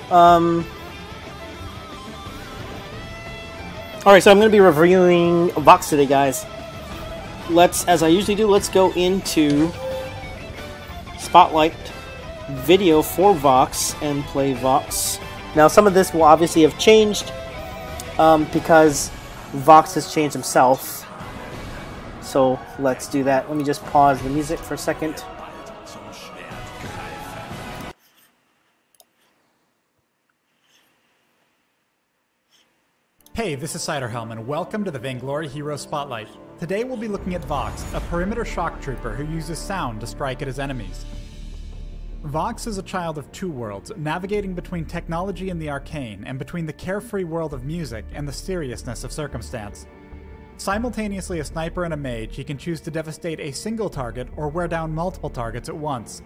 Alright, so I'm going to be reviewing Vox today, guys. As I usually do, let's go into Spotlight video for Vox and play Vox. Now, some of this will obviously have changed because Vox has changed himself. So let's do that. Let me just pause the music for a second. Hey, this is Ciderhelm, and welcome to the Vainglory Hero Spotlight. Today we'll be looking at Vox, a perimeter shock trooper who uses sound to strike at his enemies. Vox is a child of two worlds, navigating between technology and the arcane, and between the carefree world of music and the seriousness of circumstance. Simultaneously a sniper and a mage, he can choose to devastate a single target or wear down multiple targets at once.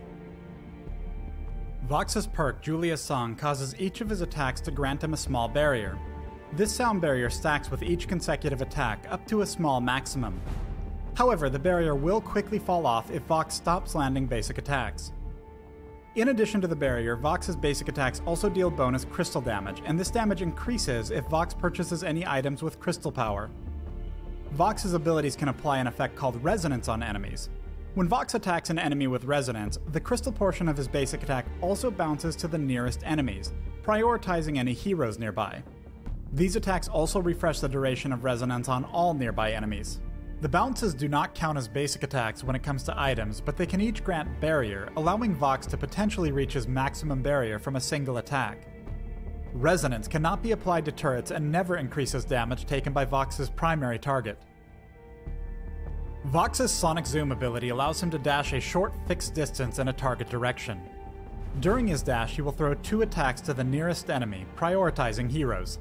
Vox's perk, Julia's Song, causes each of his attacks to grant him a small barrier. This sound barrier stacks with each consecutive attack up to a small maximum. However, the barrier will quickly fall off if Vox stops landing basic attacks. In addition to the barrier, Vox's basic attacks also deal bonus crystal damage, and this damage increases if Vox purchases any items with crystal power. Vox's abilities can apply an effect called Resonance on enemies. When Vox attacks an enemy with Resonance, the crystal portion of his basic attack also bounces to the nearest enemies, prioritizing any heroes nearby. These attacks also refresh the duration of Resonance on all nearby enemies. The bounces do not count as basic attacks when it comes to items, but they can each grant Barrier, allowing Vox to potentially reach his maximum barrier from a single attack. Resonance cannot be applied to turrets and never increases damage taken by Vox's primary target. Vox's Sonic Zoom ability allows him to dash a short fixed distance in a target direction. During his dash, he will throw 2 attacks to the nearest enemy, prioritizing heroes.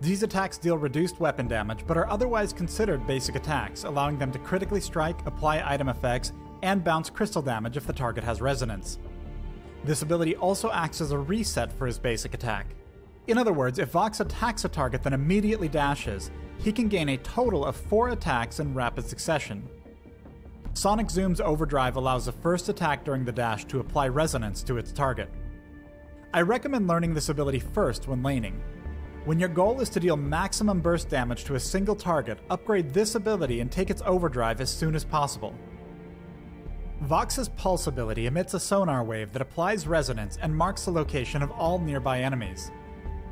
These attacks deal reduced weapon damage, but are otherwise considered basic attacks, allowing them to critically strike, apply item effects, and bounce crystal damage if the target has resonance. This ability also acts as a reset for his basic attack. In other words, if Vox attacks a target then immediately dashes, he can gain a total of 4 attacks in rapid succession. Sonic Zoom's Overdrive allows the first attack during the dash to apply resonance to its target. I recommend learning this ability first when laning. When your goal is to deal maximum burst damage to a single target, upgrade this ability and take its overdrive as soon as possible. Vox's Pulse ability emits a sonar wave that applies resonance and marks the location of all nearby enemies.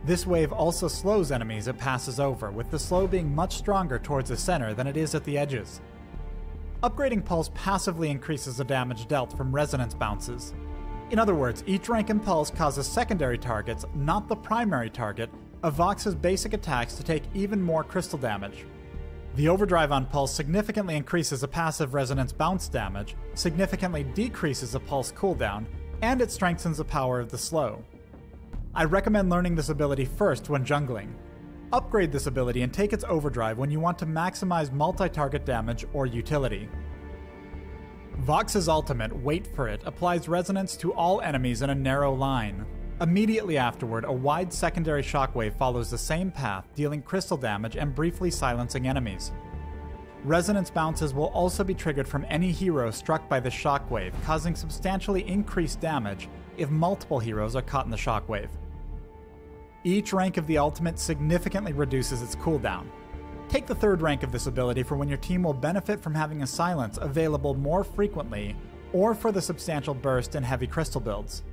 This wave also slows enemies it passes over, with the slow being much stronger towards the center than it is at the edges. Upgrading Pulse passively increases the damage dealt from resonance bounces. In other words, each rank in Pulse causes secondary targets, not the primary target, of Vox's basic attacks to take even more crystal damage. The overdrive on Pulse significantly increases the passive resonance bounce damage, significantly decreases the Pulse cooldown, and it strengthens the power of the slow. I recommend learning this ability first when jungling. Upgrade this ability and take its overdrive when you want to maximize multi-target damage or utility. Vox's ultimate, Wait For It, applies resonance to all enemies in a narrow line. Immediately afterward, a wide secondary shockwave follows the same path, dealing crystal damage and briefly silencing enemies. Resonance bounces will also be triggered from any hero struck by the shockwave, causing substantially increased damage if multiple heroes are caught in the shockwave. Each rank of the ultimate significantly reduces its cooldown. Take the 3rd rank of this ability for when your team will benefit from having a silence available more frequently, or for the substantial burst in heavy crystal builds.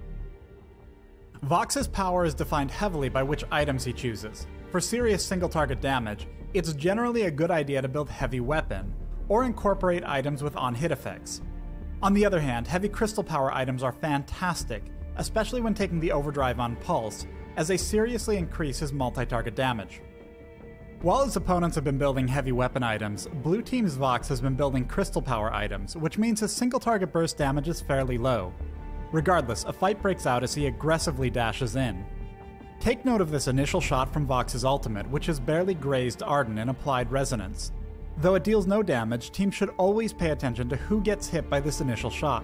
Vox's power is defined heavily by which items he chooses. For serious single-target damage, it's generally a good idea to build heavy weapon, or incorporate items with on-hit effects. On the other hand, heavy crystal power items are fantastic, especially when taking the overdrive on Pulse, as they seriously increase his multi-target damage. While his opponents have been building heavy weapon items, Blue Team's Vox has been building crystal power items, which means his single-target burst damage is fairly low. Regardless, a fight breaks out as he aggressively dashes in. Take note of this initial shot from Vox's ultimate, which has barely grazed Arden and applied resonance. Though it deals no damage, teams should always pay attention to who gets hit by this initial shot.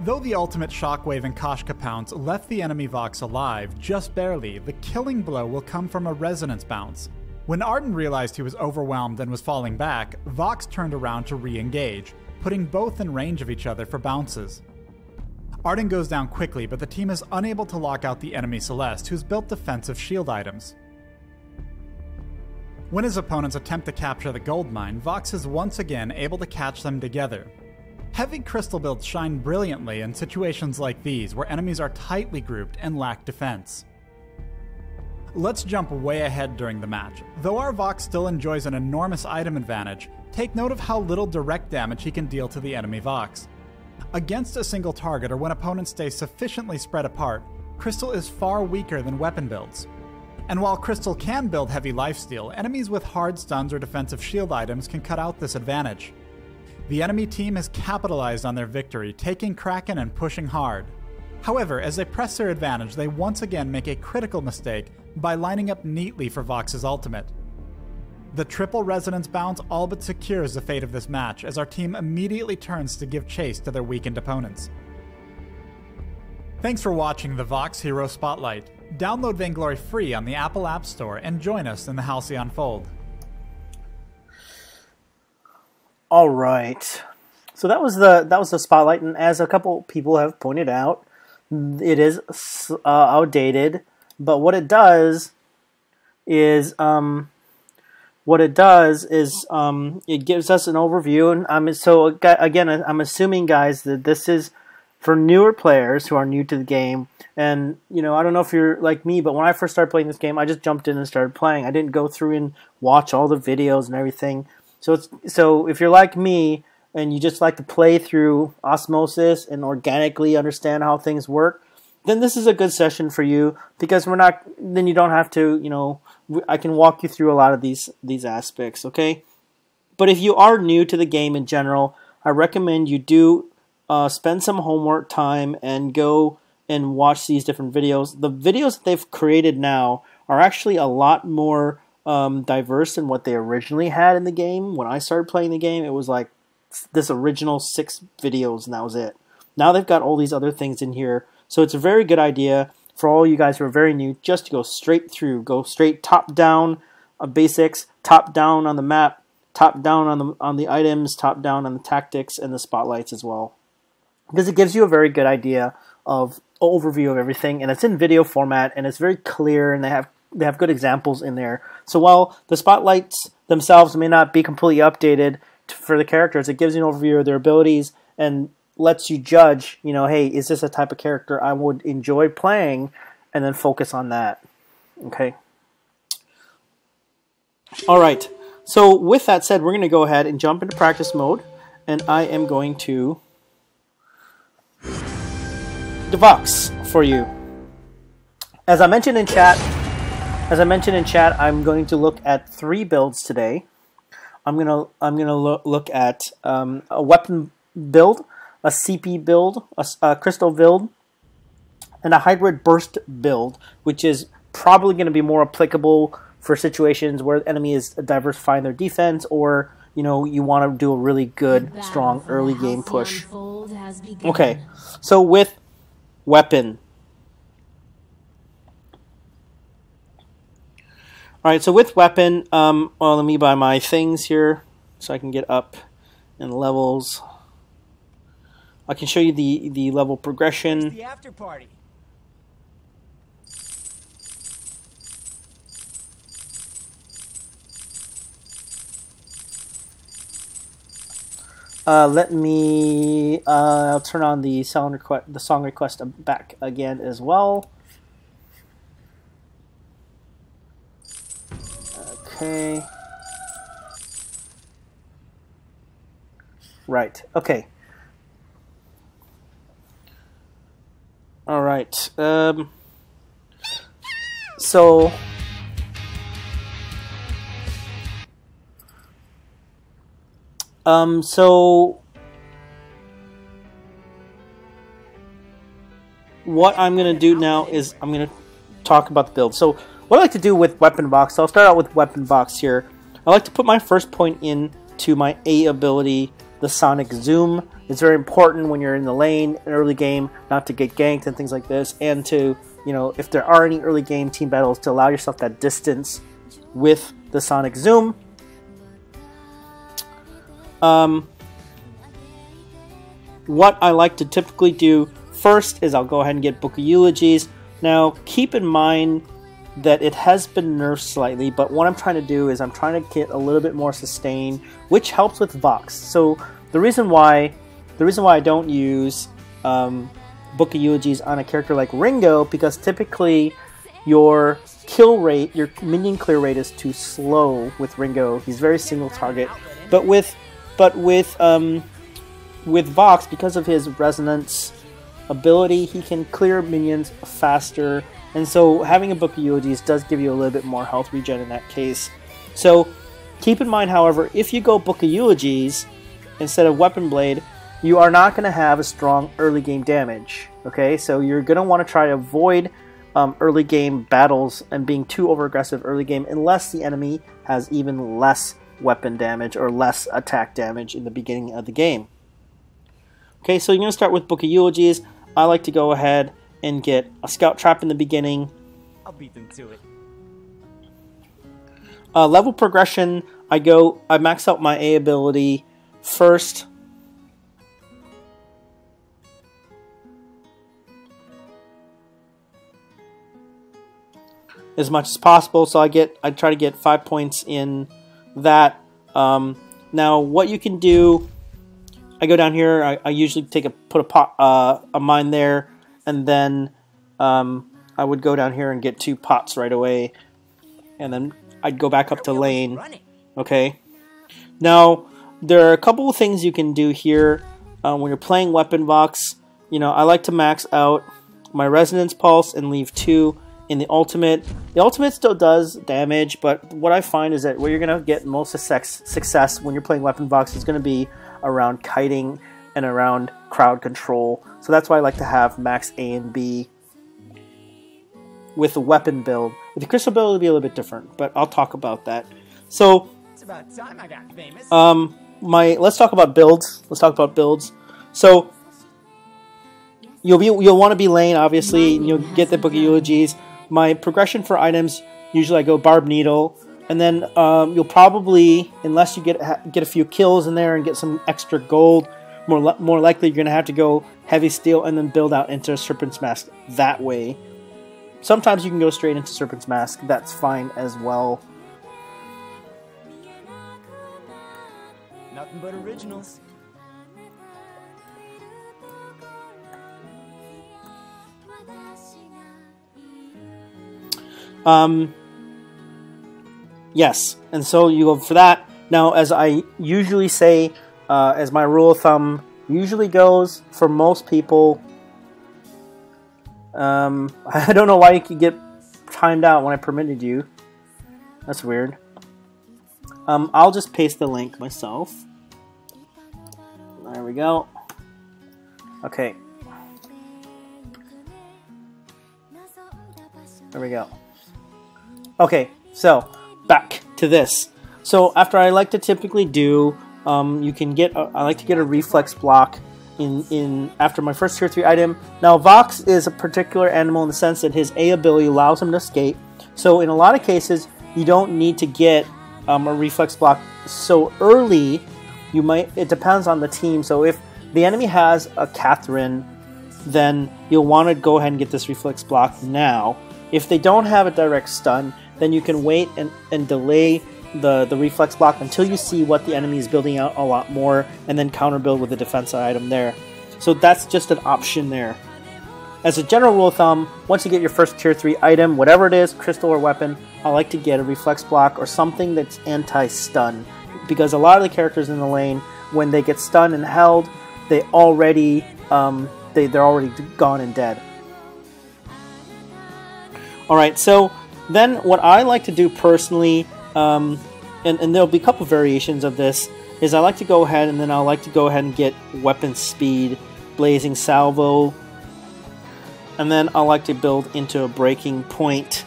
Though the ultimate shockwave and Koshka pounce left the enemy Vox alive, just barely, the killing blow will come from a resonance bounce. When Arden realized he was overwhelmed and was falling back, Vox turned around to re-engage, putting both in range of each other for bounces. Arden goes down quickly, but the team is unable to lock out the enemy Celeste, who's built defensive shield items. When his opponents attempt to capture the gold mine, Vox is once again able to catch them together. Heavy crystal builds shine brilliantly in situations like these, where enemies are tightly grouped and lack defense. Let's jump way ahead during the match. Though our Vox still enjoys an enormous item advantage, take note of how little direct damage he can deal to the enemy Vox. Against a single target or when opponents stay sufficiently spread apart, Crystal is far weaker than weapon builds. And while Crystal can build heavy lifesteal, enemies with hard stuns or defensive shield items can cut out this advantage. The enemy team has capitalized on their victory, taking Kraken and pushing hard. However, as they press their advantage, they once again make a critical mistake by lining up neatly for Vox's ultimate. The triple resonance bounce all but secures the fate of this match, as our team immediately turns to give chase to their weakened opponents. Thanks for watching the Vox Hero Spotlight. Download Vainglory free on the Apple App Store and join us in the Halcyon Fold. All right, so that was the spotlight, and as a couple people have pointed out, it is outdated. But what it does is it gives us an overview, and I'm assuming, guys, that this is for newer players who are new to the game. And I don't know if you're like me, but when I first started playing this game, I just jumped in and started playing. I didn't go through and watch all the videos and everything. So if you're like me and you just like to play through osmosis and organically understand how things work, then this is a good session for you, because then you don't have to, I can walk you through a lot of these aspects, okay? But if you are new to the game in general, I recommend you do spend some homework time and go and watch these different videos. The videos that they've created now are actually a lot more diverse than what they originally had in the game. When I started playing the game, it was like this original 6 videos and that was it. Now they've got all these other things in here, so it's a very good idea for all you guys who are very new just to go straight through, go straight top down basics, top down on the map, top down on the items, top down on the tactics and the spotlights as well, because it gives you a very good idea of overview of everything, and it's in video format and it's very clear, and they have good examples in there. So while the spotlights themselves may not be completely updated for the characters, it gives you an overview of their abilities and lets you judge, hey, is this a type of character I would enjoy playing, and then focus on that. Okay. All right. So with that said, we're going to go ahead and jump into practice mode, and I am going to Vox for you. As I mentioned in chat, I'm going to look at 3 builds today. I'm gonna look at a weapon build, a CP build, a crystal build, and a hybrid burst build, which is probably going to be more applicable for situations where the enemy is diversifying their defense, or you want to do a really good, strong early game push. Okay, so with weapon. Alright, so with weapon, well, let me buy my things here so I can get up in levels. I can show you the level progression. The after party. Let me I'll turn on the song request back again as well. Okay. Right. Okay. All right. So what I'm going to do now is I'm going to talk about the build. So what I like to do with Weapon Box, so I'll start out with Weapon Box here. I like to put my first point into my A ability, the Sonic Zoom. It's very important when you're in the lane, early game, not to get ganked and things like this, and to, if there are any early game team battles, to allow yourself that distance with the Sonic Zoom. What I like to typically do first is I'll go ahead and get Book of Eulogies. Now, keep in mind that it has been nerfed slightly, but what I'm trying to do is I'm trying to get a little bit more sustain, which helps with Vox. So the reason why I don't use Book of Eulogies on a character like Ringo, because typically your kill rate, your minion clear rate is too slow with Ringo. He's very single target, but with Vox, because of his resonance ability, he can clear minions faster, and so having a Book of Eulogies does give you a little bit more health regen in that case. So keep in mind, however, if you go Book of Eulogies instead of Weapon Blade, you are not going to have a strong early game damage. Okay, so you're going to want to try to avoid early game battles and being too over aggressive early game, unless the enemy has even less weapon damage or less attack damage in the beginning of the game. Okay, so you're going to start with Book of Eulogies. I like to go ahead and get a Scout Trap in the beginning. I'll beat them to it. Level progression, I max out my A ability first. As much as possible, so I try to get 5 points in that. Now, what you can do, I go down here. I usually put a mine there, and then I would go down here and get 2 pots right away, and then I'd go back up to lane. Okay. Now, there are a couple of things you can do here when you're playing Weapon Vox. You know, I like to max out my Resonance Pulse and leave 2 in the ultimate. The ultimate still does damage, but what I find is that where you're going to get most success when you're playing Weapon Vox is going to be around kiting and around crowd control. So that's why I like to have max A and B with the weapon build. With the crystal build, it'll be a little bit different, but I'll talk about that. So, It's about time I got famous. let's talk about builds. So, you'll want to be lane, obviously, and you'll get the Book of Eulogies. My progression for items, usually I go Barb Needle, and then you'll probably, unless you get a few kills in there and get some extra gold, more likely you're going to have to go Heavy Steel and then build out into Serpent's Mask that way. Sometimes you can go straight into Serpent's Mask, that's fine as well. Nothing but originals. Yes, and so you go for that. Now, as I usually say, as my rule of thumb usually goes for most people, I don't know why you could get timed out when I permitted you. That's weird. I'll just paste the link myself. There we go. Okay. There we go. Okay, so back to this. So after I like to typically do, you can get. I like to get a reflex block in after my first tier 3 item. Now Vox is a particular animal in the sense that his A ability allows him to escape. So in a lot of cases, you don't need to get a reflex block so early. You might. It depends on the team. So if the enemy has a Catherine, then you'll want to go ahead and get this reflex block now. If they don't have a direct stun, then you can wait and delay the reflex block until you see what the enemy is building out a lot more, and then counter build with a defensive item there. So that's just an option there. As a general rule of thumb, once you get your first tier 3 item, whatever it is, crystal or weapon, I like to get a reflex block or something that's anti-stun. Because a lot of the characters in the lane, when they get stunned and held, they're already gone and dead. Alright, so then what I like to do personally, and there'll be a couple variations of this, is I like to go ahead and get weapon speed, blazing salvo, and then I like to build into a breaking point.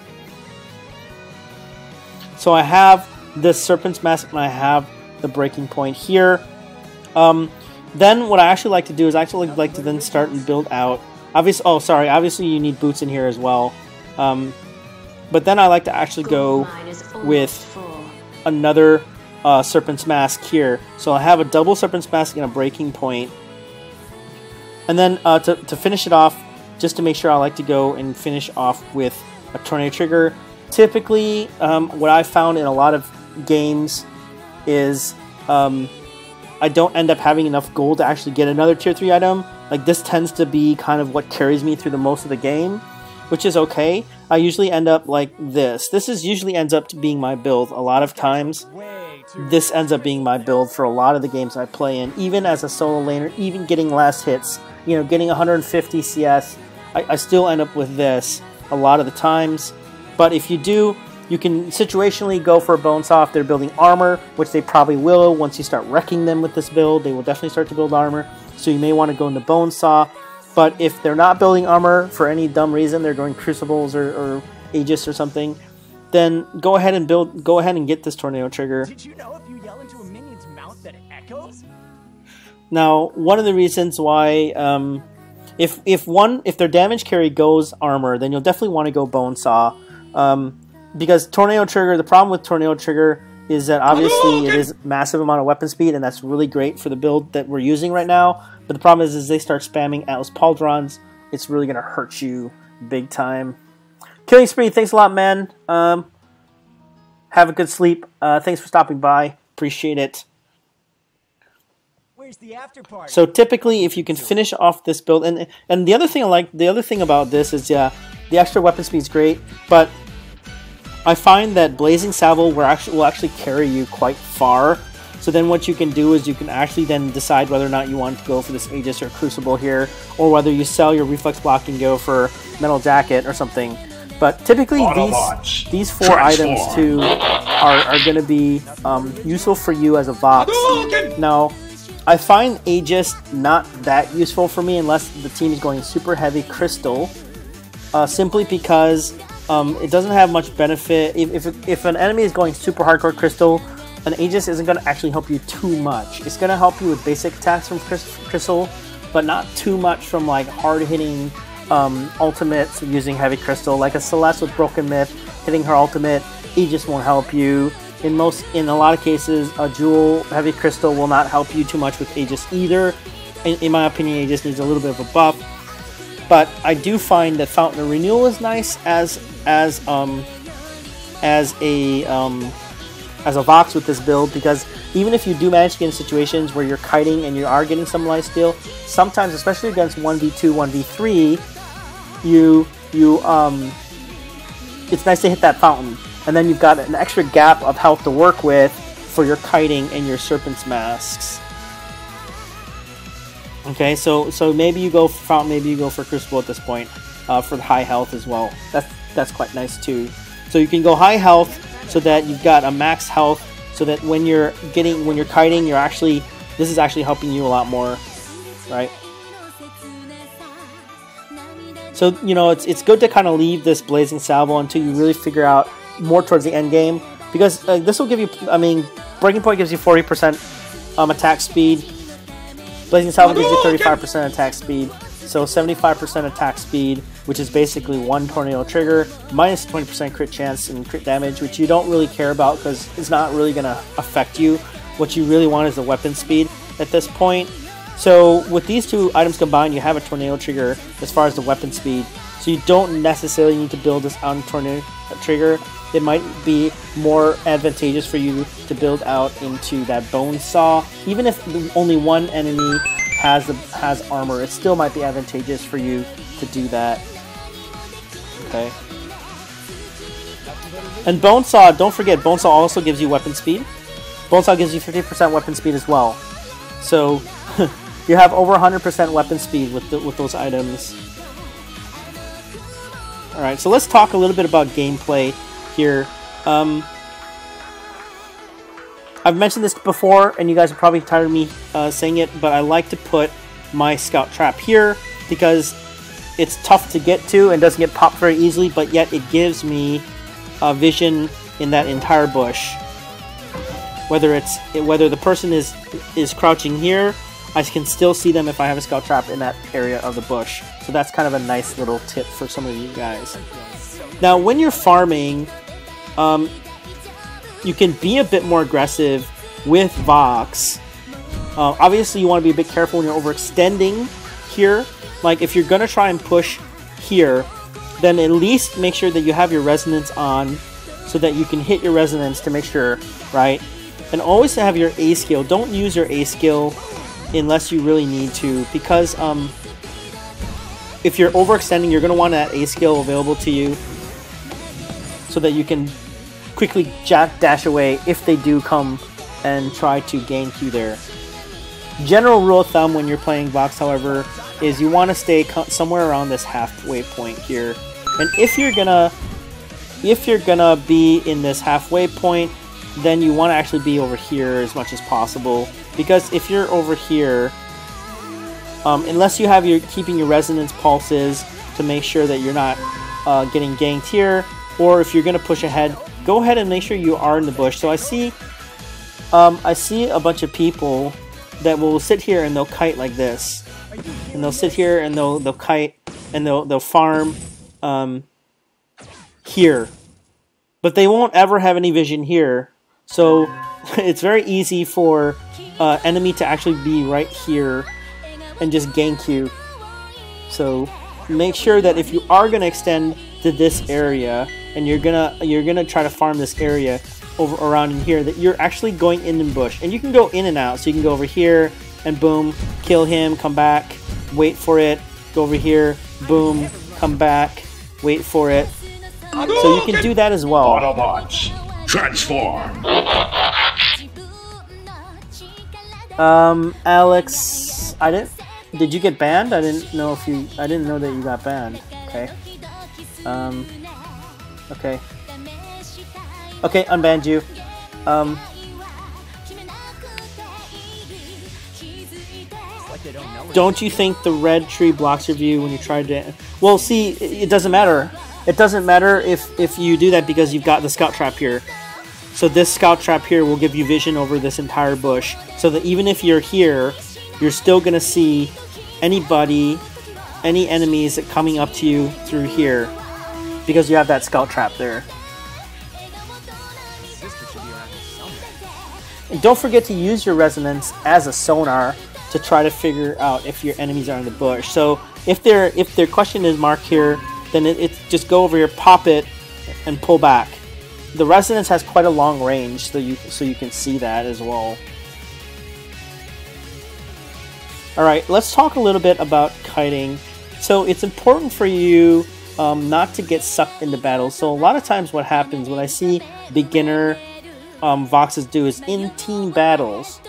So I have this Serpent's Mask and I have the breaking point here. Then what I actually like to do is I actually like to then start and build out. Obviously you need boots in here as well. But then I like to actually go with another Serpent's Mask here. So I have a double Serpent's Mask and a breaking point. And then to finish it off, just to make sure, I like to go and finish off with a tornado trigger. Typically, what I've found in a lot of games is I don't end up having enough gold to actually get another tier 3 item. Like, this tends to be kind of what carries me through the most of the game, which is okay. I usually end up like this. Usually ends up being my build a lot of times. This ends up being my build for a lot of the games I play in, even as a solo laner, even getting last hits, you know, getting 150 CS. I still end up with this a lot of the times. But if you do, you can situationally go for a Bonesaw if they're building armor, which they probably will. Once you start wrecking them with this build, they will definitely start to build armor. So you may want to go into Bonesaw. But if they're not building armor for any dumb reason, they're doing Crucibles or Aegis or something, then go ahead and get this Tornado Trigger. Did you know if you yell into a minion's mouth that it echoes? Now, one of the reasons why, if their damage carry goes armor, then you'll definitely want to go Bonesaw. Because Tornado Trigger, the problem with Tornado Trigger is that obviously it is massive amount of weapon speed, and that's really great for the build that we're using right now. But the problem is they start spamming Atlas Pauldrons, it's really going to hurt you big time. Killing Spree, thanks a lot, man. Have a good sleep. Thanks for stopping by. Appreciate it. Where's the after party? So typically, if you can finish off this build, and the other thing about this is, yeah, the extra weapon speed is great, but I find that Blazing Salvo will actually carry you quite far. So then what you can do is you can actually then decide whether or not you want to go for this Aegis or Crucible here, or whether you sell your Reflex Block and go for Metal Jacket or something. But typically these 4 items too are going to be useful for you as a Vox. Now, I find Aegis not that useful for me unless the team is going super heavy Crystal, simply because it doesn't have much benefit. If an enemy is going super hardcore Crystal, an Aegis isn't going to actually help you too much. It's going to help you with basic attacks from Crystal, but not too much from like hard-hitting ultimates using heavy Crystal. Like a Celeste with Broken Myth, hitting her ultimate, Aegis won't help you. In a lot of cases, a Jewel heavy Crystal will not help you too much with Aegis either. In my opinion, Aegis needs a little bit of a buff. But I do find that Fountain of Renewal is nice as a Vox with this build, because even if you do manage to get in situations where you're kiting and you are getting some lifesteal, sometimes, especially against 1v2, 1v3, it's nice to hit that fountain, and then you've got an extra gap of health to work with for your kiting and your Serpent's Masks. Okay, so maybe you go for fountain, maybe you go for Crucible at this point, for the high health as well. That's quite nice too. So you can go high health so that you've got a max health, so that when you're kiting, this is actually helping you a lot more, right? So, you know, it's good to kind of leave this Blazing Salvo until you really figure out more towards the end game, because this will give you, I mean, Breaking Point gives you 40% attack speed, Blazing Salvo gives you 35% attack speed, so 75% attack speed, which is basically 1 Tornado Trigger, minus 20% crit chance and crit damage, which you don't really care about because it's not really going to affect you. What you really want is the weapon speed at this point. So with these 2 items combined, you have a Tornado Trigger as far as the weapon speed. So you don't necessarily need to build this on Tornado Trigger. It might be more advantageous for you to build out into that Bonesaw. Even if only one enemy has armor, it still might be advantageous for you to do that. Okay. And Bonesaw, don't forget, Bonesaw also gives you weapon speed. Bonesaw gives you 50% weapon speed as well. So you have over 100% weapon speed with those items. Alright, so let's talk a little bit about gameplay here. I've mentioned this before, and you guys are probably tired of me saying it, but I like to put my Scout Trap here because it's tough to get to and doesn't get popped very easily, but yet it gives me vision in that entire bush. Whether the person is crouching here, I can still see them if I have a Scout Trap in that area of the bush. So that's kind of a nice little tip for some of you guys. Now, when you're farming, you can be a bit more aggressive with Vox. Obviously, you want to be a bit careful when you're overextending here, like if you're gonna try and push here, then at least make sure that you have your resonance on so that you can hit your resonance to make sure, right? And always have your A skill. Don't use your A skill unless you really need to, because if you're overextending, you're going to want that A skill available to you so that you can quickly dash away if they do come and try to gank you there. General rule of thumb when you're playing Vox, however, is you want to stay somewhere around this halfway point here. And if you're gonna be in this halfway point, then you want to actually be over here as much as possible, because if you're over here, unless you have keeping your resonance pulses to make sure that you're not getting ganked here, or if you're gonna push ahead, go ahead and make sure you are in the bush. So I see a bunch of people that will sit here and they'll kite like this, and they'll sit here and they'll kite and they'll farm here, but they won't ever have any vision here. So it's very easy for enemy to actually be right here and just gank you. So make sure that if you are gonna extend to this area and you're gonna try to farm this area over around in here, that you're actually going in the bush, and you can go in and out. So you can go over here and boom, kill him, come back, wait for it, go over here, boom, come back, wait for it. So you can do that as well. Autobots, transform! Alex, did you get banned? I didn't know that you got banned. Okay. Okay. Okay, unbanned you. Don't you think the red tree blocks your view when you try to... Well, see, it doesn't matter. It doesn't matter if you do that, because you've got the scout trap here. So this scout trap here will give you vision over this entire bush, so that even if you're here, you're still going to see any enemies coming up to you through here, because you have that scout trap there. And don't forget to use your resonance as a sonar to try to figure out if your enemies are in the bush. So if their question is marked here, then it's just go over here, pop it, and pull back. The resonance has quite a long range, so you can see that as well. Alright, let's talk a little bit about kiting. So it's important for you not to get sucked into battles. So a lot of times what happens, what I see beginner Voxes do, is in team battles,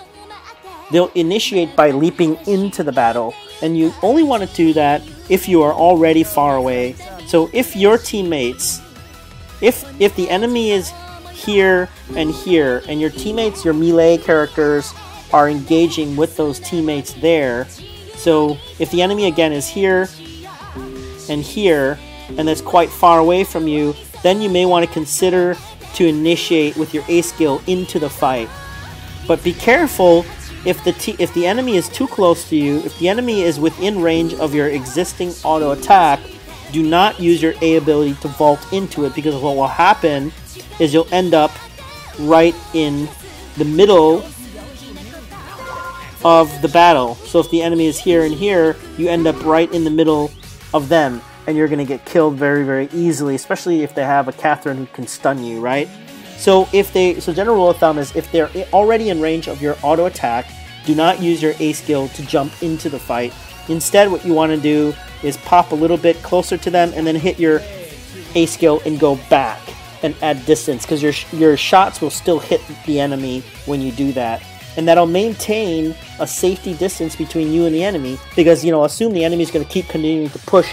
they'll initiate by leaping into the battle, and you only want to do that if you are already far away. So if your teammates, if the enemy is here, and your teammates, your melee characters, are engaging with those teammates there, so if the enemy again is here, and that's quite far away from you, then you may want to consider to initiate with your A skill into the fight. But be careful if the enemy is too close to you, if the enemy is within range of your existing auto attack, do not use your A ability to vault into it, because what will happen is you'll end up right in the middle of the battle. So if the enemy is here and here, you end up right in the middle of them, and you're going to get killed very, very easily, especially if they have a Catherine who can stun you, right? So general rule of thumb is, if they're already in range of your auto attack, do not use your A skill to jump into the fight. Instead, what you want to do is pop a little bit closer to them and then hit your A skill and go back and add distance, because your shots will still hit the enemy when you do that. And that'll maintain a safety distance between you and the enemy, because, assume the enemy is going to keep continuing to push.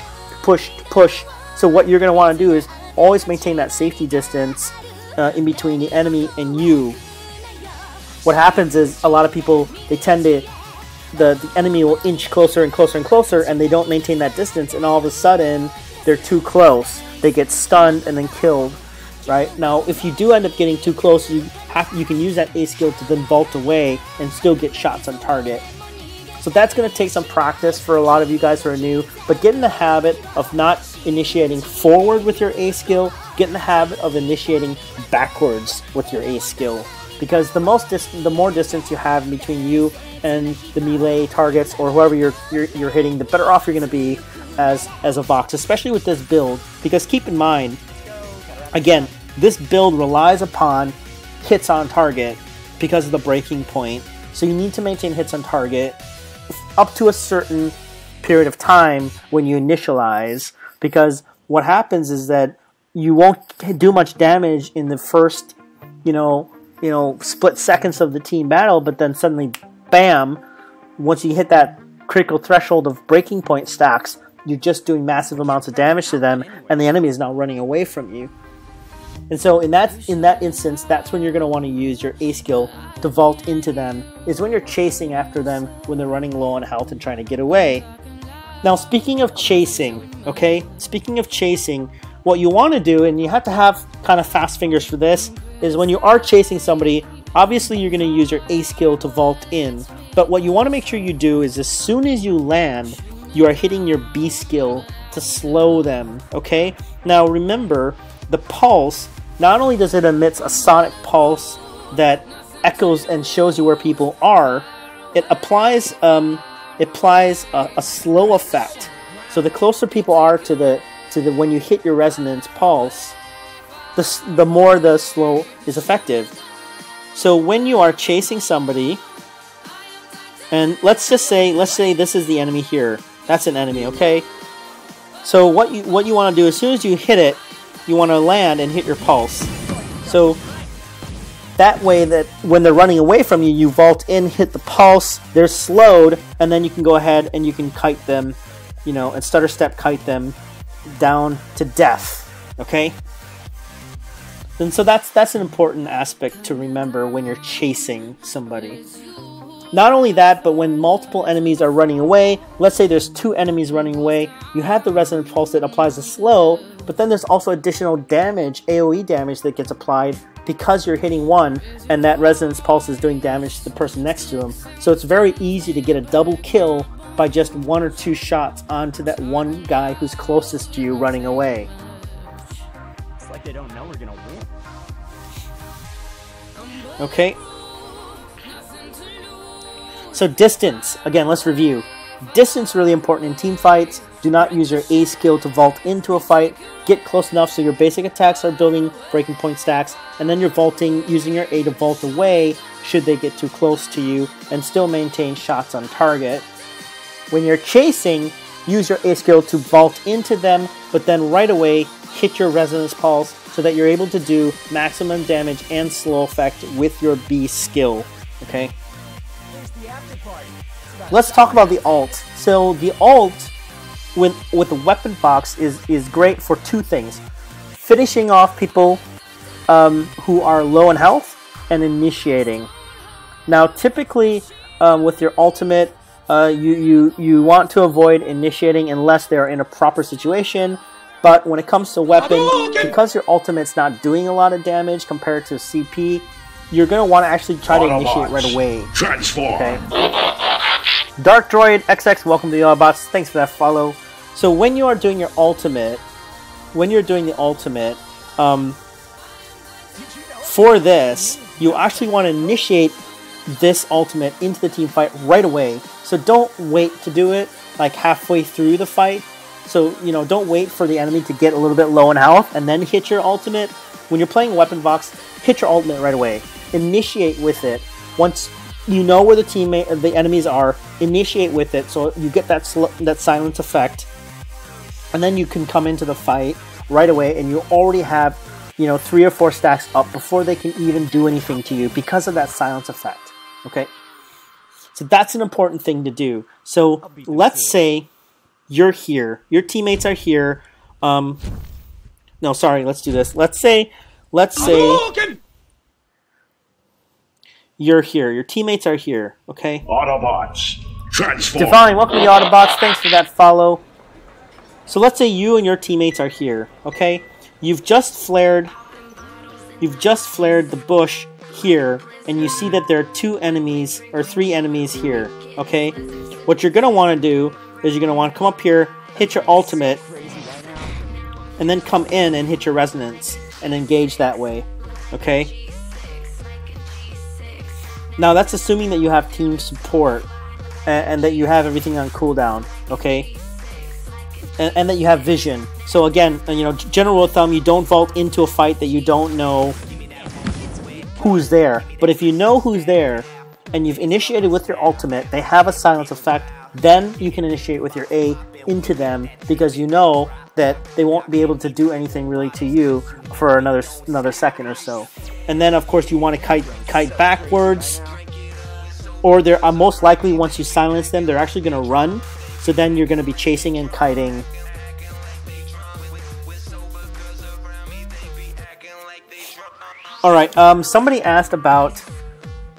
So what you're going to want to do is always maintain that safety distance in between the enemy and you. What happens is, a lot of people, they tend to, the enemy will inch closer and closer and closer, and they don't maintain that distance, and all of a sudden they're too close. They get stunned and then killed. Right? Now, if you do end up getting too close, you can use that A skill to then vault away and still get shots on target. So that's going to take some practice for a lot of you guys who are new, but get in the habit of not initiating forward with your A skill, get in the habit of initiating backwards with your A skill, because the more distance you have between you and the melee targets or whoever you're hitting, the better off you're going to be as a Vox, especially with this build. Because keep in mind, again, this build relies upon hits on target because of the breaking point. So you need to maintain hits on target up to a certain period of time when you initialize, because what happens is that you won't do much damage in the first, split seconds of the team battle, but then suddenly, bam, once you hit that critical threshold of breaking point stacks, you're just doing massive amounts of damage to them, and the enemy is now running away from you. And so in that instance, that's when you're going to want to use your A skill to vault into them, is when you're chasing after them when they're running low on health and trying to get away. Now, speaking of chasing, what you want to do, and you have to have kind of fast fingers for this, is when you are chasing somebody, obviously you're going to use your A skill to vault in, but what you want to make sure you do is as soon as you land, you are hitting your B skill to slow them, okay? Now remember, the pulse, not only does it emit a sonic pulse that echoes and shows you where people are, it applies a slow effect. So the closer people are to the when you hit your resonance pulse, the more the slow is effective. So when you are chasing somebody, and let's say this is the enemy here. That's an enemy, okay? So what you want to do, as soon as you hit it, you want to land and hit your pulse. So that way that when they're running away from you, you vault in, hit the pulse, they're slowed, and then you can go ahead and you can kite them, and stutter step kite them down to death, okay? And so that's an important aspect to remember when you're chasing somebody. Not only that, but when multiple enemies are running away, let's say there's 2 enemies running away, you have the resonant pulse that applies a slow, but then there's also additional damage, AoE damage, that gets applied because you're hitting one and that resonance pulse is doing damage to the person next to him. So it's very easy to get a double kill by just 1 or 2 shots onto that one guy who's closest to you running away. It's like they don't know we're gonna win. Okay. So distance, again, let's review. Distance really important in team fights. Do not use your A skill to vault into a fight. Get close enough so your basic attacks are building breaking point stacks, and then you're vaulting, using your A to vault away should they get too close to you, and still maintain shots on target. When you're chasing, use your A skill to vault into them, but then right away hit your resonance pulse so that you're able to do maximum damage and slow effect with your B skill. Okay? Let's talk about the alt. So the alt with the weapon box is great for 2 things: finishing off people who are low in health and initiating. Now, typically with your ultimate, you want to avoid initiating unless they're in a proper situation. But when it comes to weapon, because your ultimate's not doing a lot of damage compared to CP, you're going to want to actually try to initiate right away. Transform. Okay. Dark Droid XX, welcome to the Autobots. Thanks for that follow. So when you are doing your ultimate, for this, you actually want to initiate this ultimate into the team fight right away. So don't wait to do it like halfway through the fight. So, don't wait for the enemy to get a little bit low in health and then hit your ultimate. When you're playing Weapon Box, hit your ultimate right away. Initiate with it. Once you know where the enemies are, initiate with it so you get that silence effect. And then you can come into the fight right away and you already have, 3 or 4 stacks up before they can even do anything to you because of that silence effect. Okay? So that's an important thing to do. So let's say you're here. Your teammates are here. No, sorry, let's do this. Let's say you're here. Your teammates are here, okay? Autobots, transform. Divine, welcome to the Autobots. Thanks for that follow. So let's say you and your teammates are here, okay? You've just flared the bush here, and you see that there are 2 enemies or 3 enemies here, okay? What you're gonna want to do is you're gonna want to come up here, hit your ultimate, and then come in and hit your resonance and engage that way, okay? Now that's assuming that you have team support and that you have everything on cooldown, okay? And that you have vision. So again, general rule of thumb, you don't vault into a fight that you don't know who's there. But if you know who's there and you've initiated with your ultimate, they have a silence effect, then you can initiate with your A into them because you know that they won't be able to do anything really to you for another second or so. And then of course you want to kite backwards, or they're most likely once you silence them, they're actually going to run. So then you're going to be chasing and kiting. Alright, somebody asked about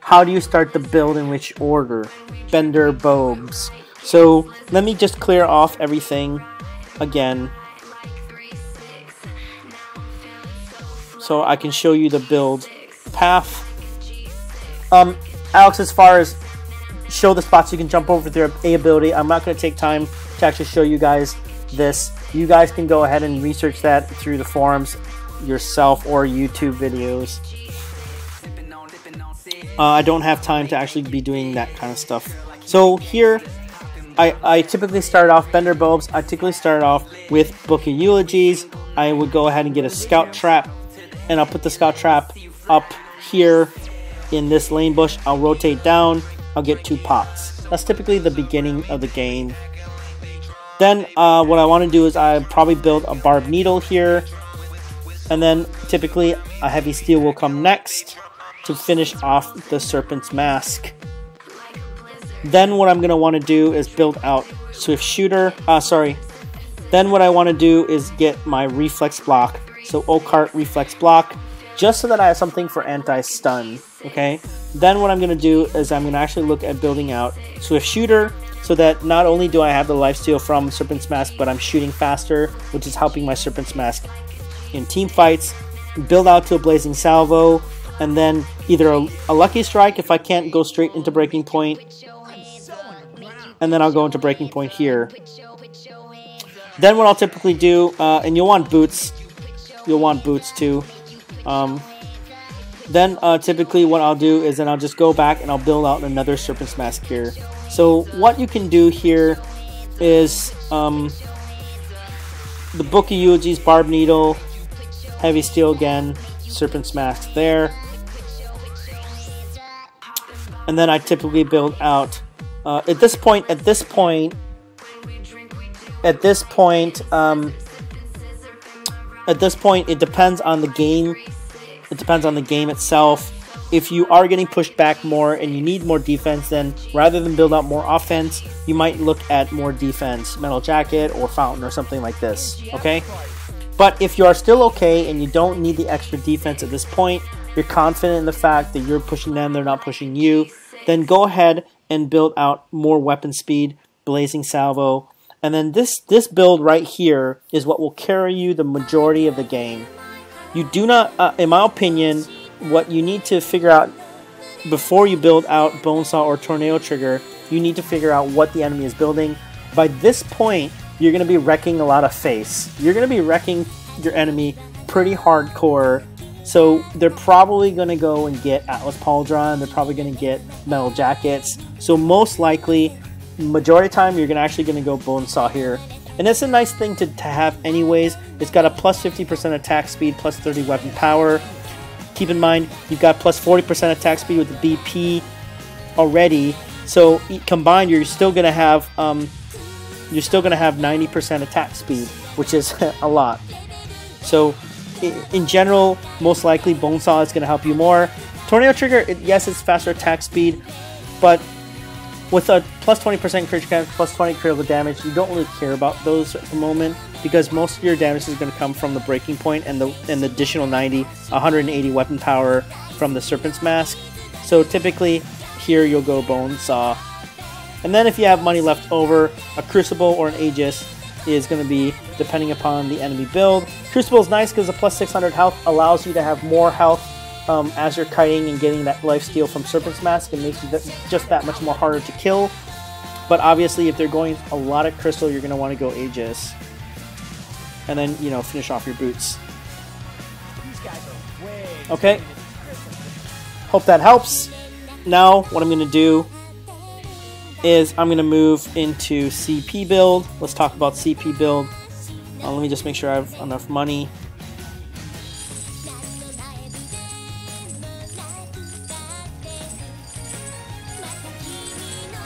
how do you start the build in which order? Bender, Bobes. So let me just clear off everything again, so I can show you the build path. Alex, as far as show the spots you can jump over their A ability, I'm not going to take time to actually show you guys this. You guys can go ahead and research that through the forums yourself or YouTube videos. I don't have time to actually be doing that kind of stuff. So here, I typically start off Bender Bulbs. I typically start off with Book of Eulogies. I would go ahead and get a Scout Trap, and I'll put the Scout Trap up here in this lane bush. I'll rotate down. I'll get 2 pots. That's typically the beginning of the game. Then what I want to do is I probably build a Barbed Needle here, and then typically a Heavy Steel will come next to finish off the Serpent's Mask. Then what I'm going to want to do is build out Swift Shooter. Then what I want to do is get my Reflex Block. So Occart Reflex Block, just so that I have something for anti-stun. Okay. Then what I'm going to do is I'm going to actually look at building out Swift Shooter, so that not only do I have the lifesteal from Serpent's Mask, but I'm shooting faster, which is helping my Serpent's Mask in team fights. Build out to a Blazing Salvo, and then either a Lucky Strike if I can't go straight into Breaking Point, and then I'll go into Breaking Point here. Then what I'll typically do, and you'll want boots too. Then typically what I'll do is then I'll just go back and I'll build out another Serpent's Mask here. So what you can do here is the Book of Eulogies, Barbed Needle, Heavy Steel again, Serpent's Mask there. And then I typically build out at this point it depends on the game. It depends on the game itself. If you are getting pushed back more and you need more defense, then rather than build out more offense, you might look at more defense, Metal Jacket or Fountain or something like this, okay? But if you are still okay and you don't need the extra defense at this point, you're confident in the fact that you're pushing them, they're not pushing you, then go ahead and build out more weapon speed, Blazing Salvo, and then this build right here is what will carry you the majority of the game. You do not, in my opinion, what you need to figure out before you build out Bonesaw or Tornado Trigger, you need to figure out what the enemy is building. By this point, you're going to be wrecking a lot of face. You're going to be wrecking your enemy pretty hardcore. So they're probably going to go and get Atlas Pauldron. They're probably going to get Metal Jackets. So most likely, majority of the time, you're actually going to go Bonesaw here. And that's a nice thing to have anyways. It's got a plus 50% attack speed, plus 30 weapon power. Keep in mind, you've got plus 40% attack speed with the BP already. So combined, you're still gonna have 90% attack speed, which is a lot. So in general, most likely Bonesaw is gonna help you more. Tornado Trigger, yes, it's faster attack speed, but with a plus 20% crit chance, plus 20 critical damage, you don't really care about those at the moment, because most of your damage is going to come from the Breaking Point and the additional 180 weapon power from the Serpent's Mask. So typically, here you'll go Bonesaw. And then if you have money left over, a Crucible or an Aegis is going to be depending upon the enemy build. Crucible is nice because the plus 600 health allows you to have more health as you're kiting and getting that lifesteal from Serpent's Mask. It makes you just that much more harder to kill. But obviously, if they're going a lot of Crystal, you're going to want to go Aegis. And then, you know, finish off your boots. Okay. Hope that helps. now what I'm going to do is I'm going to move into CP build. Let's talk about CP build. Let me just make sure I have enough money.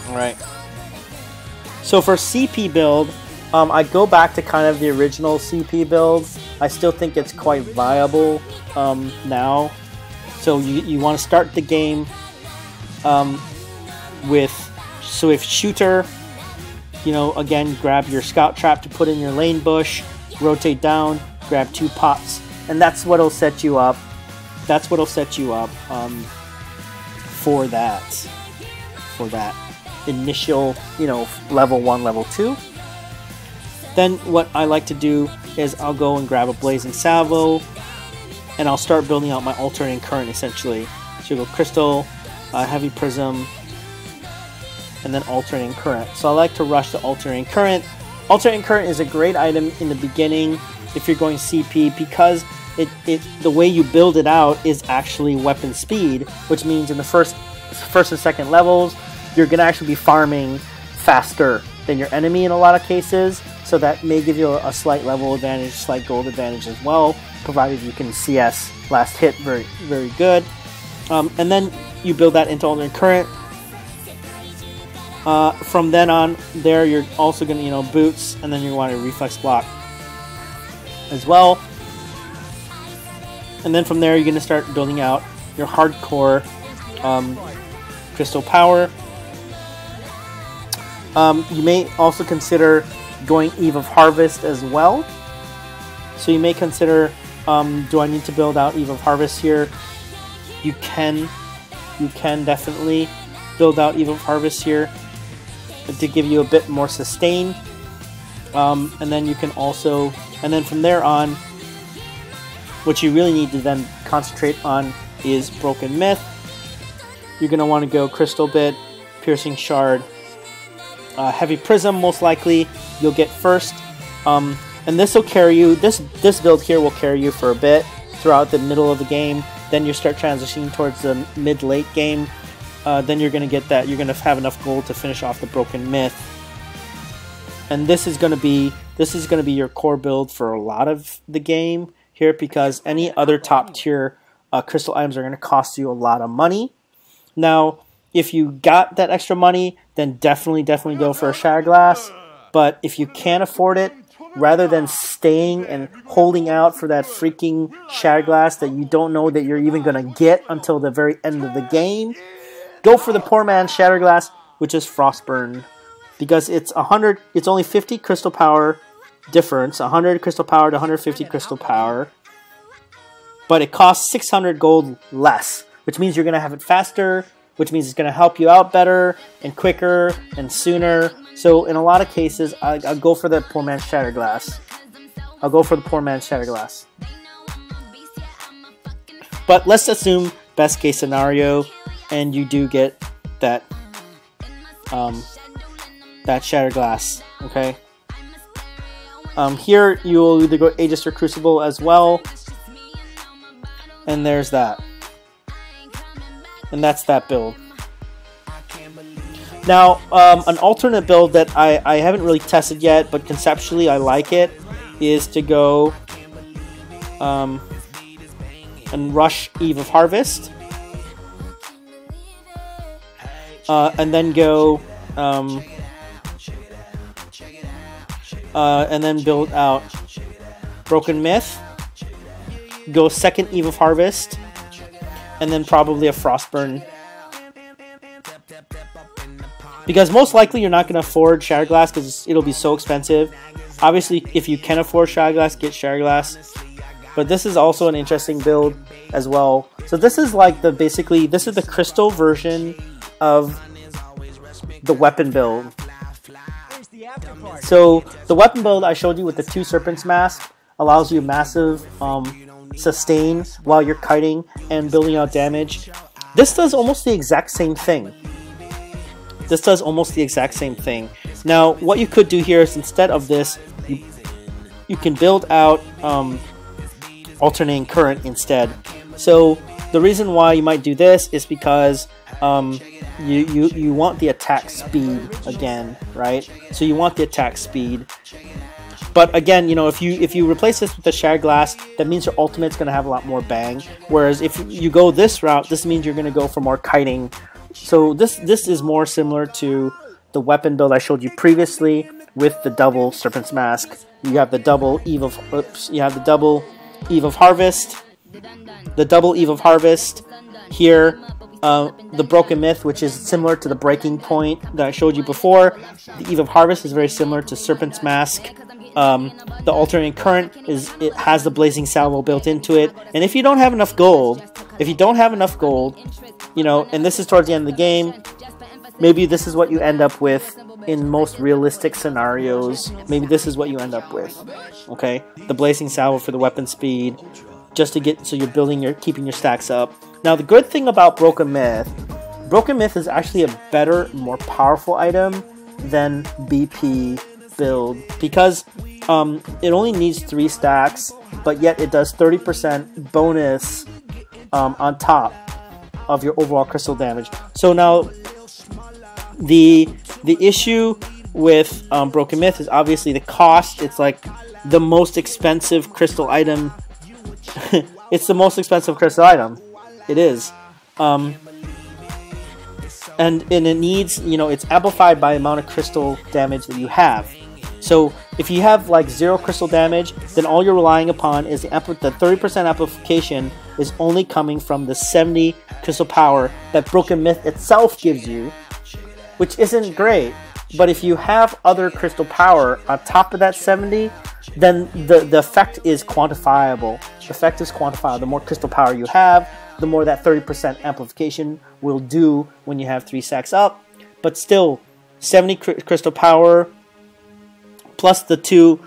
Alright. So for CP build, I go back to kind of the original CP build. I still think it's quite viable now. So you want to start the game with shooter. You know, again, grab your scout trap to put in your lane bush, rotate down, grab 2 pots, and that's what'll set you up. That's what'll set you up for that initial, you know, level 1, level 2. Then what I like to do is I'll go and grab a blazing salvo, and I'll start building out my alternating current essentially. So you go crystal, heavy prism, and then alternating current. So I like to rush the alternating current. Alternating current is a great item in the beginning if you're going CP, because the way you build it out is actually weapon speed, which means in the first and second levels you're gonna actually be farming faster than your enemy in a lot of cases. So that may give you a slight level advantage, slight gold advantage as well, provided you can CS last hit very, very good. And then you build that into alternating current. From then on, there you're also going to, you know, boots, and then you want a reflex block as well. And then from there, you're going to start building out your hardcore crystal power. You may also consider going Eve of Harvest as well. So you may consider, do I need to build out Eve of Harvest here? You can definitely build out Eve of Harvest here to give you a bit more sustain. And then you can also, and then from there on, what you really need to then concentrate on is Broken Myth. You're going to want to go Crystal Bit, Piercing Shard, Heavy Prism most likely you'll get first. And this will carry you, this build here will carry you for a bit throughout the middle of the game. Then you start transitioning towards the mid-late game. Then you're going to get that, you're going to have enough gold to finish off the Broken Myth. And this is going to be your core build for a lot of the game here, because any other top tier crystal items are going to cost you a lot of money. Now, if you got that extra money, then definitely go for a Shatter Glass. But if you can't afford it, rather than staying and holding out for that freaking Shatter Glass that you don't know that you're even going to get until the very end of the game, go for the poor man's Shatter Glass, which is Frostburn. Because it's only 50 crystal power difference, 100 crystal power to 150 crystal power. But it costs 600 gold less, which means you're going to have it faster, which means it's going to help you out better and quicker and sooner. So in a lot of cases, I'll go for the poor man's Shatter Glass. I'll go for the poor man's Shatter Glass. But let's assume best case scenario, and you do get that that Shatter Glass. Okay. Here you will either go Aegis or Crucible as well, and there's that. And that's that build. Now, an alternate build that I haven't really tested yet, but conceptually I like it, is to go and rush Eve of Harvest. And then go and then build out Broken Myth. Go second Eve of Harvest. And then probably a Frostburn. Because most likely you're not going to afford Shatter Glass because it'll be so expensive. Obviously, if you can afford Shatter Glass, get Shatter Glass. But this is also an interesting build as well. So this is like this is the crystal version of the weapon build. So the weapon build I showed you with the 2 Serpents Mask allows you massive sustain while you're kiting and building out damage. This does almost the exact same thing. Now, what you could do here is, instead of this, you can build out alternating current instead. So the reason why you might do this is because you want the attack speed again, right? So you want the attack speed. But again, you know, if you replace this with the Shattered Glass, that means your ultimate's going to have a lot more bang. Whereas if you go this route, this means you're going to go for more kiting. So this is more similar to the weapon build I showed you previously with the double Serpent's Mask. You have the double Eve of Harvest, the double Eve of Harvest here. The Broken Myth, which is similar to the Breaking Point that I showed you before. The Eve of Harvest is very similar to Serpent's Mask. The Alternating Current it has the Blazing Salvo built into it. And if you don't have enough gold, you know, and this is towards the end of the game, maybe this is what you end up with in most realistic scenarios. Maybe this is what you end up with. Okay, the Blazing Salvo for the weapon speed, just to get so you're keeping your stacks up. Now the good thing about Broken Myth is actually a better, more powerful item than BP build because it only needs 3 stacks, but yet it does 30% bonus on top of your overall crystal damage. So now the issue with Broken Myth is obviously the cost. It's like the most expensive crystal item. It's the most expensive crystal item. It is. And it needs, you know, it's amplified by the amount of crystal damage that you have. So if you have like 0 crystal damage, then all you're relying upon is the 30% amplification is only coming from the 70 crystal power that Broken Myth itself gives you, which isn't great. But if you have other crystal power on top of that 70, then the effect is quantifiable. The effect is quantifiable. The more crystal power you have, the more that 30% amplification will do when you have 3 stacks up. But still, 70 crystal power plus the two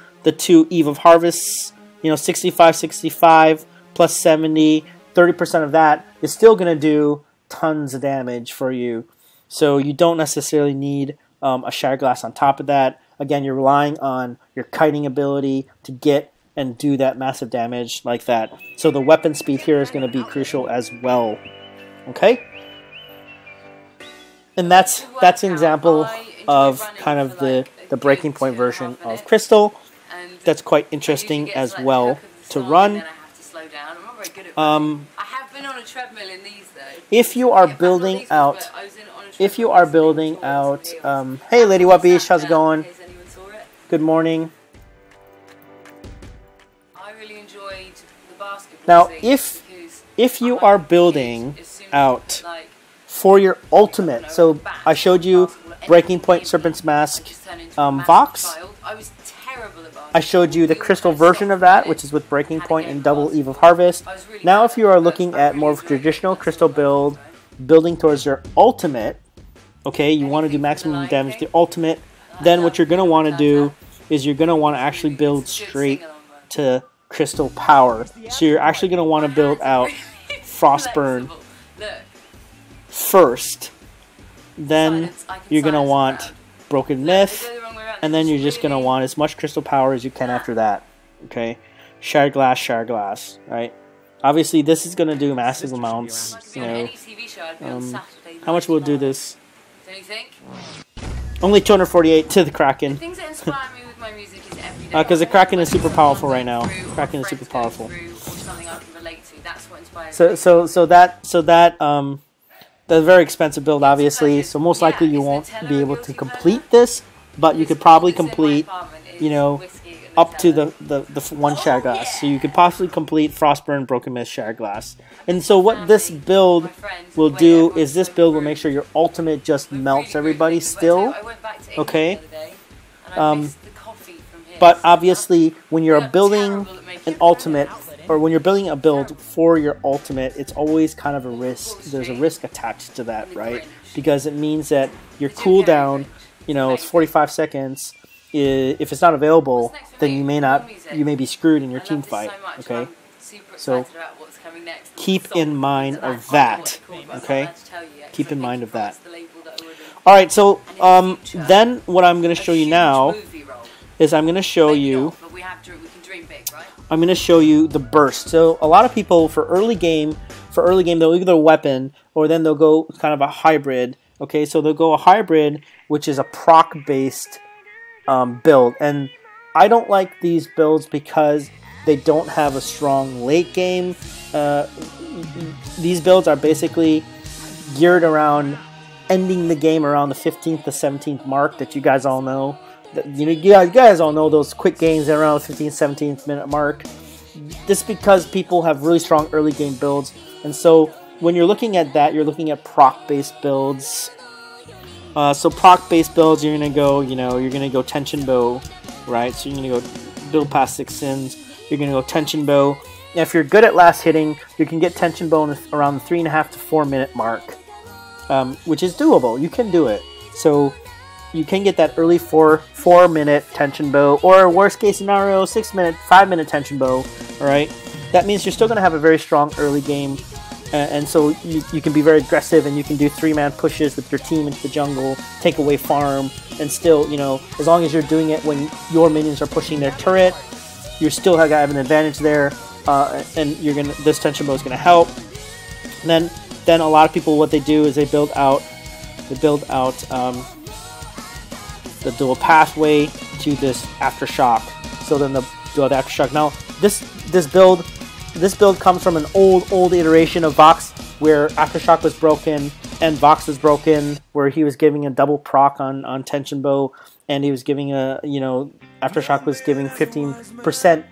Eve of Harvests, you know, 65 plus 70, 30% of that is still going to do tons of damage for you. So you don't necessarily need a Shattered Glass on top of that. Again, you're relying on your kiting ability to get and do that massive damage like that. So the weapon speed here is going to be crucial as well. Okay? And that's an example of kind of the Breaking Point version of Crystal. That's quite interesting as well to run. If you are building out, hey Lady Wabish, how's it going? Good morning. Now, if you are building out for your ultimate, so I showed you Breaking Point Serpent's Mask Vox. I showed you the crystal version of that, which is with Breaking Point and double Eve of Harvest. Now if you are looking at more of a traditional crystal build, building towards your ultimate, okay, you want to do maximum damage to the ultimate, then what you're going to want to do is you're going to want to actually build straight to crystal power. So you're actually going to want to build out Frostburn first. Then you're going to want Broken Myth, and then you're just going to want as much crystal power as you can after that. Okay? Shattered Glass, right? Obviously, this is going to do massive amounts. You know, how much will it do this? Only 248 to the Kraken. Because the Kraken is super powerful right now. Kraken is super powerful. That's a very expensive build, obviously. So most likely you won't be able to complete this, but you could probably complete, you know, up to the one Shattered Glass. So you could possibly complete Frostburn, Broken Myth, Shattered Glass. And so what this build will do is this build will make sure your ultimate just melts everybody still. Okay? But obviously when you're building an ultimate, or when you're building a build for your ultimate, it's always kind of a risk. There's a risk attached to that, right? Because it means that your cooldown, you know, it's 45 seconds. If it's not available, then you may be screwed in your team fight. Okay, so keep in mind of that. Okay, keep in mind of that. All right, so then what I'm going to show you now is I'm going to show you I'm going to show you the burst. So a lot of people for early game, they'll either weapon or then they'll go kind of a hybrid. Okay, so they'll go a hybrid, which is a proc-based build. And I don't like these builds because they don't have a strong late game. These builds are basically geared around ending the game around the 15th to 17th mark that you guys all know. You guys all know those quick games around the 15th, 17th minute mark. This is because people have really strong early game builds. And so when you're looking at that, you're looking at proc-based builds. So proc-based builds, you're going to go, you're going to go tension bow, right? So you're going to go build past 6 sins. You're going to go tension bow. Now, if you're good at last hitting, you can get tension bow around the 3.5 to 4 minute mark, which is doable. You can do it. So you can get that early 4 minute tension bow, or worst case scenario, 5 minute tension bow. All right, that means you're still going to have a very strong early game, and so you can be very aggressive, and you can do 3-man pushes with your team into the jungle, take away farm, and still, as long as you're doing it when your minions are pushing their turret, you still have an advantage there, and this tension bow is gonna help. And then a lot of people, what they do is they build out the dual pathway to this aftershock. So then the dual aftershock. Now this build comes from an old iteration of Vox where aftershock was broken and Vox was broken, where he was giving a double proc on tension bow, and he was giving aftershock was giving 15%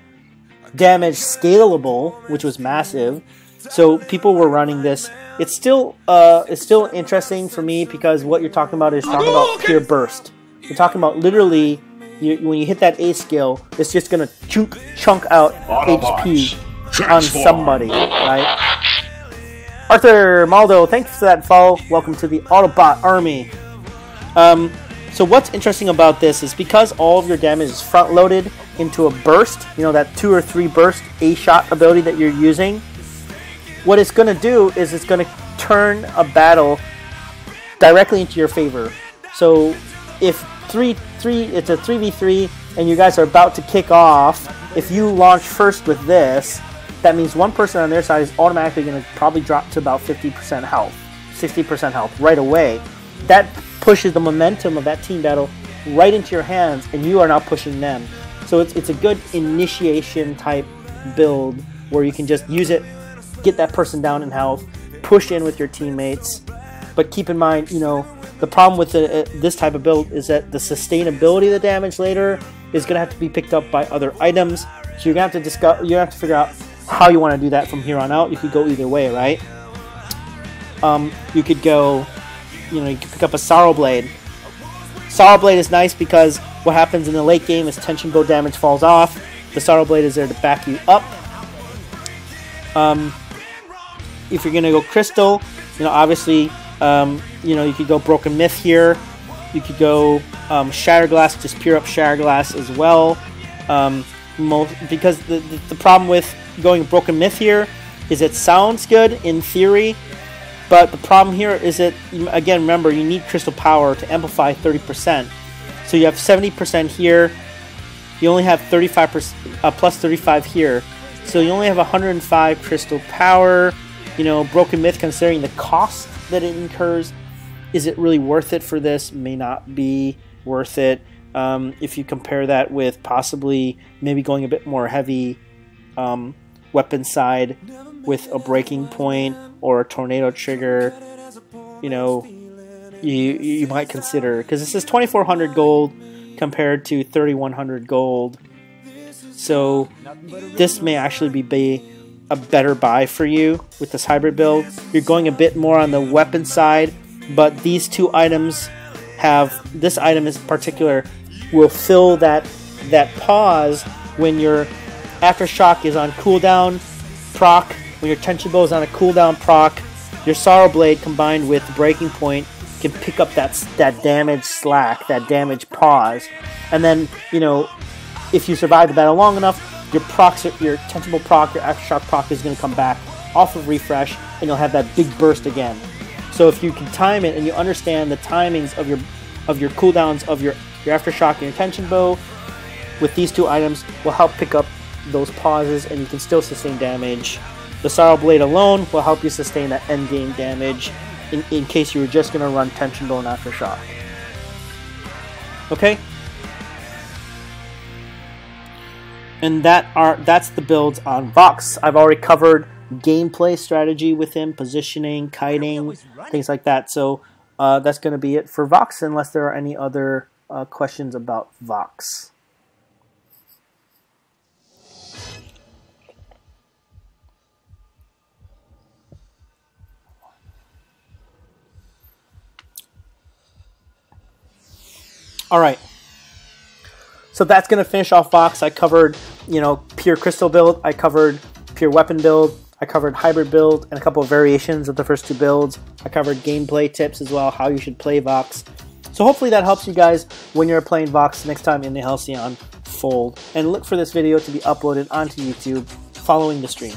damage scalable, which was massive. So people were running this. It's still interesting for me because what you're talking about is pure burst. You're talking about literally when you hit that A skill, it's just gonna chunk out HP on somebody, right? Arthur Maldo, thanks for that follow. Welcome to the Autobot Army. So what's interesting about this is because all of your damage is front loaded into a burst, that 2 or 3 burst A-shot ability that you're using, what it's going to do is it's going to turn a battle directly into your favor. So if it's a 3v3 and you guys are about to kick off, if you launch first with this, that means one person on their side is automatically going to probably drop to about 50% health, 60% health right away. That pushes the momentum of that team battle right into your hands, and you are now pushing them. So it's a good initiation type build where you can just use it, get that person down in health, push in with your teammates. But keep in mind, the problem with this type of build is that the sustainability of the damage later is going to have to be picked up by other items. So you're going to have to figure out how you want to do that from here on out. You could go either way, right? You could go, you could pick up a Sorrow Blade. Sorrow Blade is nice because what happens in the late game is tension bow damage falls off. The Sorrow Blade is there to back you up. If you're gonna go Crystal, obviously, you could go Broken Myth here. You could go Shatter Glass, just pure up Shatter Glass as well. Because the problem with going Broken Myth here is it sounds good in theory, but the problem here is that, again, remember, you need crystal power to amplify 30%. So you have 70% here. You only have 35% plus 35 here. So you only have 105 crystal power. Broken Myth, considering the cost that it incurs, is it really worth it for this? May not be worth it. If you compare that with possibly maybe going a bit more heavy weapon side with a breaking point or a tornado trigger, you might consider, because this is 2,400 gold compared to 3,100 gold, so this may actually be a better buy for you with this hybrid build. You're going a bit more on the weapon side, but these two items this item in particular will fill that pause when your Aftershock is on cooldown proc, when your Tension Bow is on a cooldown proc. Your Sorrow Blade combined with Breaking Point can pick up that damage slack, that damage pause, and then if you survive the battle long enough, your Tension Bow proc, your Aftershock proc is going to come back off of refresh, and you'll have that big burst again. So if you can time it and you understand the timings of your cooldowns of your Aftershock and your Tension Bow, with these two items will help pick up those pauses, and you can still sustain damage. The Sorrow Blade alone will help you sustain that endgame damage in case you were just going to run Tension Blow and Aftershock. Okay? And that's the builds on Vox. I've already covered gameplay strategy with him, positioning, kiting, things like that. So that's going to be it for Vox, unless there are any other questions about Vox. All right. So that's going to finish off Vox. I covered, pure crystal build. I covered pure weapon build. I covered hybrid build and a couple of variations of the first two builds. I covered gameplay tips as well, how you should play Vox. So hopefully that helps you guys when you're playing Vox next time in the Halcyon Fold. And look for this video to be uploaded onto YouTube following the stream.